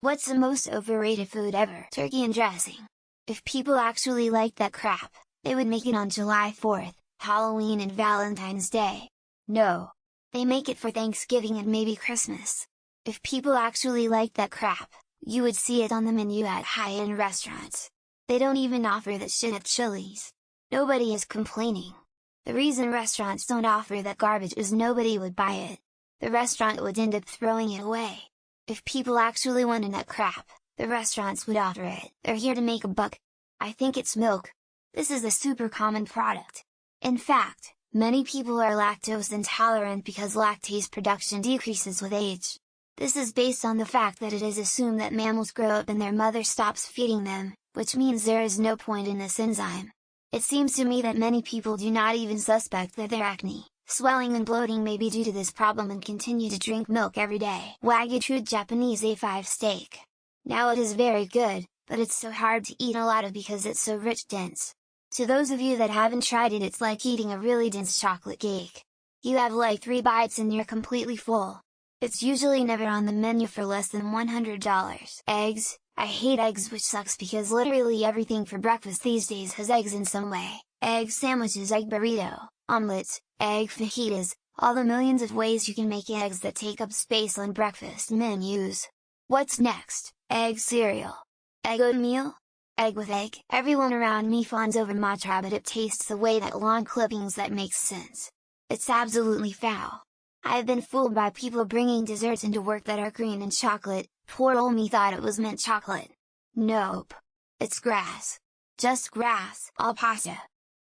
What's the most overrated food ever? Turkey and dressing. If people actually liked that crap, they would make it on July 4th, Halloween and Valentine's Day. No. They make it for Thanksgiving and maybe Christmas. If people actually liked that crap, you would see it on the menu at high-end restaurants. They don't even offer that shit at Chili's. Nobody is complaining. The reason restaurants don't offer that garbage is nobody would buy it. The restaurant would end up throwing it away. If people actually wanted that crap, the restaurants would offer it. They're here to make a buck. I think it's milk. This is a super common product. In fact, many people are lactose intolerant because lactase production decreases with age. This is based on the fact that it is assumed that mammals grow up and their mother stops feeding them, which means there is no point in this enzyme. It seems to me that many people do not even suspect that their acne, swelling and bloating may be due to this problem and continue to drink milk every day. Wagyu True Japanese A5 steak. Now it is very good, but it's so hard to eat a lot of because it's so rich dense. To those of you that haven't tried it, it's like eating a really dense chocolate cake. You have like 3 bites and you're completely full. It's usually never on the menu for less than $100. Eggs. I hate eggs, which sucks because literally everything for breakfast these days has eggs in some way. Egg sandwiches, egg burrito, omelets, egg fajitas, all the millions of ways you can make eggs that take up space on breakfast menus. What's next? Egg cereal. Egg oatmeal? Egg with egg. Everyone around me fawns over matcha, but it tastes the way that lawn clippings. That makes sense. It's absolutely foul. I've been fooled by people bringing desserts into work that are green and chocolate. Poor old me thought it was mint chocolate. Nope. It's grass. Just grass. All pasta.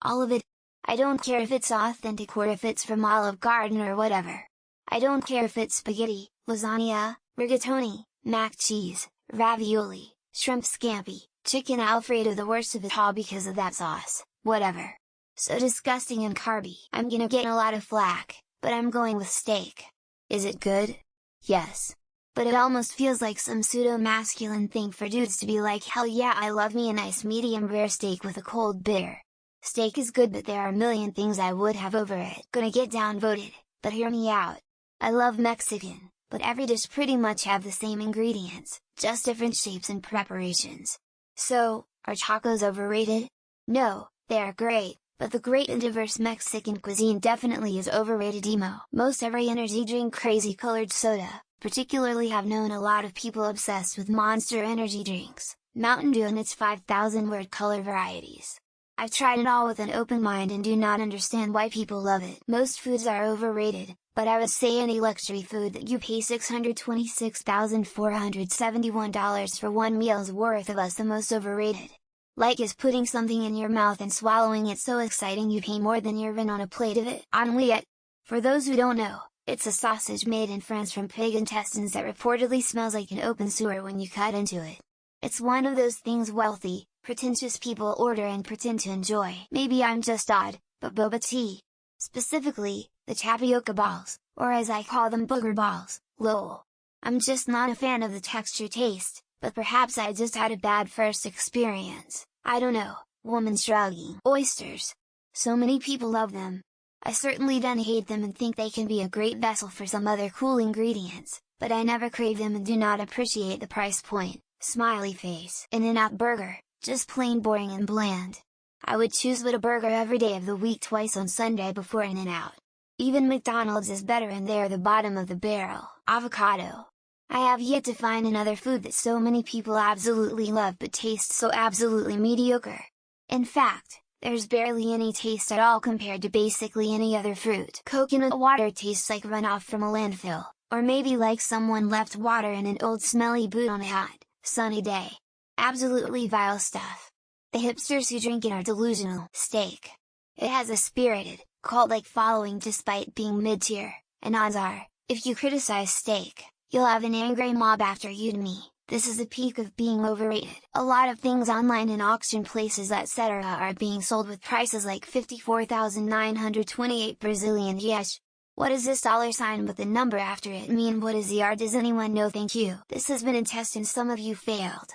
All of it. I don't care if it's authentic or if it's from Olive Garden or whatever. I don't care if it's spaghetti, lasagna, rigatoni, mac cheese, ravioli, shrimp scampi, chicken alfredo, the worst of it all because of that sauce, whatever. So disgusting and carby. I'm gonna get a lot of flack, but I'm going with steak. Is it good? Yes. But it almost feels like some pseudo-masculine thing for dudes to be like, hell yeah, I love me a nice medium rare steak with a cold beer. Steak is good, but there are a million things I would have over it. Gonna get downvoted, but hear me out. I love Mexican, but every dish pretty much have the same ingredients, just different shapes and preparations. So, are tacos overrated? No, they are great, but the great and diverse Mexican cuisine definitely is overrated emo. Most every energy drink, crazy colored soda, particularly have known a lot of people obsessed with Monster energy drinks, Mountain Dew and its 5,000 word color varieties. I've tried it all with an open mind and do not understand why people love it. Most foods are overrated, but I would say any luxury food that you pay $626,471 for one meal's worth of is the most overrated. Like is putting something in your mouth and swallowing it so exciting you pay more than your rent on a plate of it. Omelette. For those who don't know, it's a sausage made in France from pig intestines that reportedly smells like an open sewer when you cut into it. It's one of those things wealthy, pretentious people order and pretend to enjoy. Maybe I'm just odd, but boba tea. Specifically, the tapioca balls, or as I call them booger balls, lol. I'm just not a fan of the texture taste, but perhaps I just had a bad first experience. I don't know. Woman shrugging. Oysters. So many people love them. I certainly don't hate them and think they can be a great vessel for some other cool ingredients, but I never crave them and do not appreciate the price point. Smiley face. In-N-Out burger, just plain boring and bland. I would choose Whataburger every day of the week, twice on Sunday before In-N-Out. Even McDonald's is better and they're the bottom of the barrel. Avocado. I have yet to find another food that so many people absolutely love but tastes so absolutely mediocre. In fact, there's barely any taste at all compared to basically any other fruit. Coconut water tastes like runoff from a landfill, or maybe like someone left water in an old smelly boot on a hot, sunny day. Absolutely vile stuff. The hipsters who drink it are delusional. Steak. It has a spirited, cult-like following despite being mid-tier, and odds are, if you criticize steak, you'll have an angry mob after you. To me, this is the peak of being overrated. A lot of things online and auction places etc. are being sold with prices like 54,928 Brazilian reais. What is this dollar sign with the number after it mean? What is the R? Does anyone know? Thank you. This has been a test and some of you failed.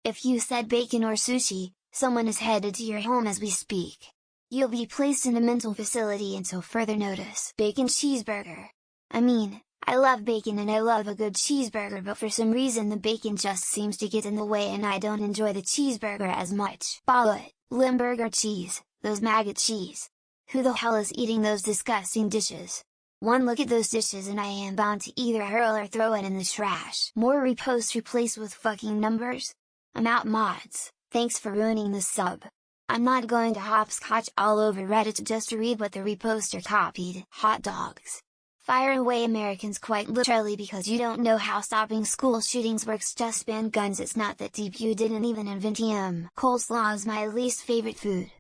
If you said bacon or sushi, someone is headed to your home as we speak. You'll be placed in a mental facility until further notice. Bacon cheeseburger. I mean, I love bacon and I love a good cheeseburger, but for some reason the bacon just seems to get in the way and I don't enjoy the cheeseburger as much. Ballot, Limburger cheese, those maggot cheese. Who the hell is eating those disgusting dishes? One look at those dishes and I am bound to either hurl or throw it in the trash. More reposts replaced with fucking numbers? I'm out, mods, thanks for ruining the sub. I'm not going to hopscotch all over Reddit just to read what the reposter copied. Hot dogs. Fire away Americans, quite literally, because you don't know how stopping school shootings works. Just ban guns, it's not that deep, you didn't even invent them. Coleslaw is my least favorite food.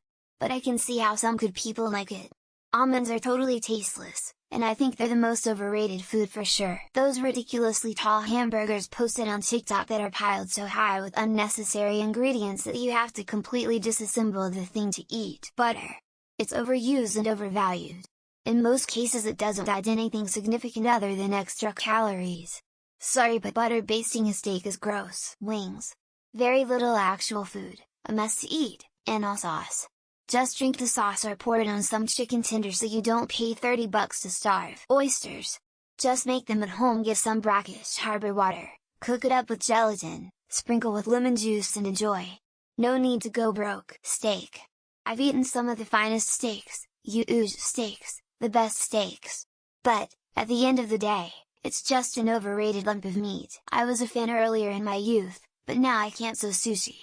But I can see how some good people like it. Almonds are totally tasteless, and I think they're the most overrated food for sure. Those ridiculously tall hamburgers posted on TikTok that are piled so high with unnecessary ingredients that you have to completely disassemble the thing to eat. Butter. It's overused and overvalued. In most cases it doesn't add anything significant other than extra calories. Sorry, but butter basting a steak is gross. Wings. Very little actual food, a mess to eat, and all sauce. Just drink the sauce or pour it on some chicken tenders so you don't pay $30 to starve. Oysters. Just make them at home, get some brackish harbor water, cook it up with gelatin, sprinkle with lemon juice and enjoy. No need to go broke. Steak. I've eaten some of the finest steaks, huge steaks, the best steaks. But, at the end of the day, it's just an overrated lump of meat. I was a fan earlier in my youth, but now I can't, so sushi.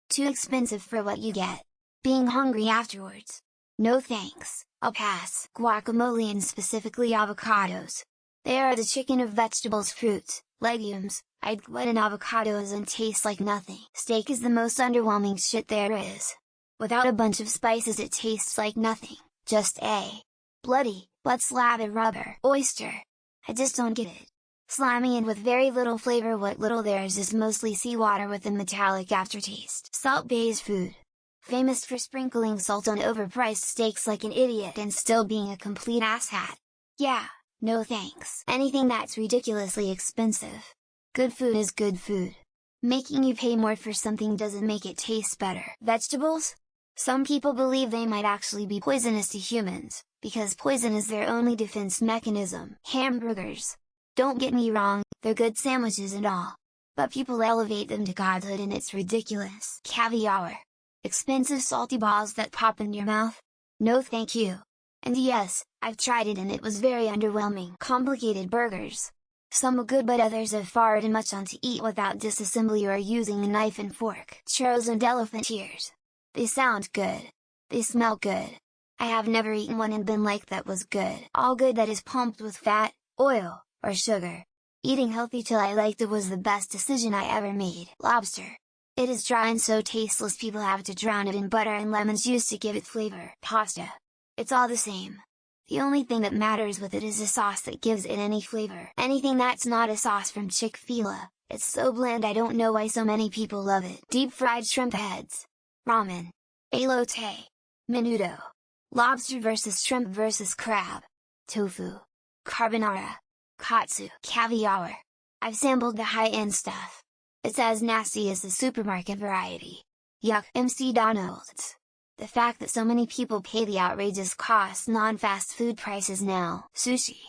Too expensive for what you get. Being hungry afterwards. No thanks, I'll pass. Guacamole, and specifically avocados. They are the chicken of vegetables, fruits, legumes. I'd glut an avocado and tastes like nothing. Steak is the most underwhelming shit there is. Without a bunch of spices it tastes like nothing, just a bloody, butt slather rubber. Oyster. I just don't get it. Slimy and with very little flavor. What little there is mostly seawater with a metallic aftertaste. Salt-based food. Famous for sprinkling salt on overpriced steaks like an idiot and still being a complete asshat. Yeah, no thanks. Anything that's ridiculously expensive. Good food is good food. Making you pay more for something doesn't make it taste better. Vegetables? Some people believe they might actually be poisonous to humans, because poison is their only defense mechanism. Hamburgers. Don't get me wrong, they're good sandwiches and all. But people elevate them to godhood and it's ridiculous. Caviar. Expensive salty balls that pop in your mouth? No thank you. And yes, I've tried it and it was very underwhelming. Complicated burgers. Some are good but others are far too much on to eat without disassembly or using a knife and fork. Churros and elephant ears. They sound good. They smell good. I have never eaten one and been like, that was good. All good that is pumped with fat, oil, or sugar. Eating healthy till I liked it was the best decision I ever made. Lobster. It is dry and so tasteless people have to drown it in butter and lemon juice to give it flavor. Pasta. It's all the same. The only thing that matters with it is a sauce that gives it any flavor. Anything that's not a sauce from Chick-fil-A, it's so bland I don't know why so many people love it. Deep fried shrimp heads. Ramen. Elote. Menudo. Lobster versus shrimp versus crab. Tofu. Carbonara. Katsu. Caviar. I've sampled the high-end stuff. It's as nasty as the supermarket variety. Yuck. MC Donald's. The fact that so many people pay the outrageous cost non-fast food prices now. Sushi.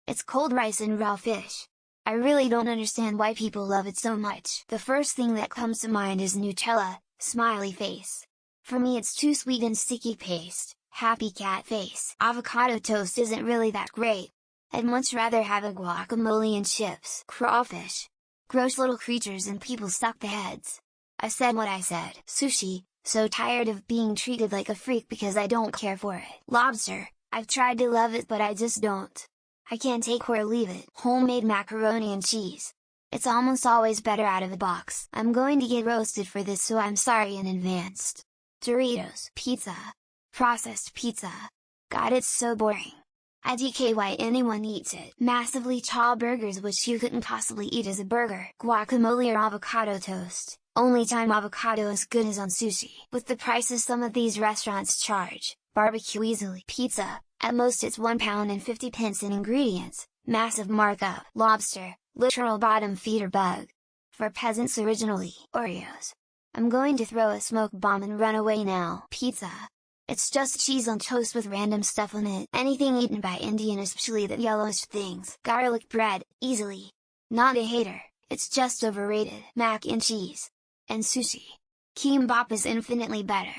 It's cold rice and raw fish. I really don't understand why people love it so much. The first thing that comes to mind is Nutella, smiley face. For me it's too sweet and sticky paste, happy cat face. Avocado toast isn't really that great. I'd much rather have a guacamole and chips. Crawfish. Gross little creatures and people suck the heads. I said what I said. Sushi. So tired of being treated like a freak because I don't care for it. Lobster. I've tried to love it but I just don't. I can't take or leave it. Homemade macaroni and cheese. It's almost always better out of a box. I'm going to get roasted for this, so I'm sorry in advance. Doritos. Pizza. Processed pizza. God, it's so boring. IDK why anyone eats it. Massively tall burgers which you couldn't possibly eat as a burger. Guacamole or avocado toast. Only time avocado is good is on sushi. With the prices some of these restaurants charge, barbecue easily. Pizza, at most it's £1.50 in ingredients, massive markup. Lobster, literal bottom feeder bug. For peasants originally. Oreos. I'm going to throw a smoke bomb and run away now. Pizza. It's just cheese on toast with random stuff on it. Anything eaten by Indian, especially the yellowish things. Garlic bread, easily. Not a hater, it's just overrated. Mac and cheese. And sushi. Kimbap is infinitely better.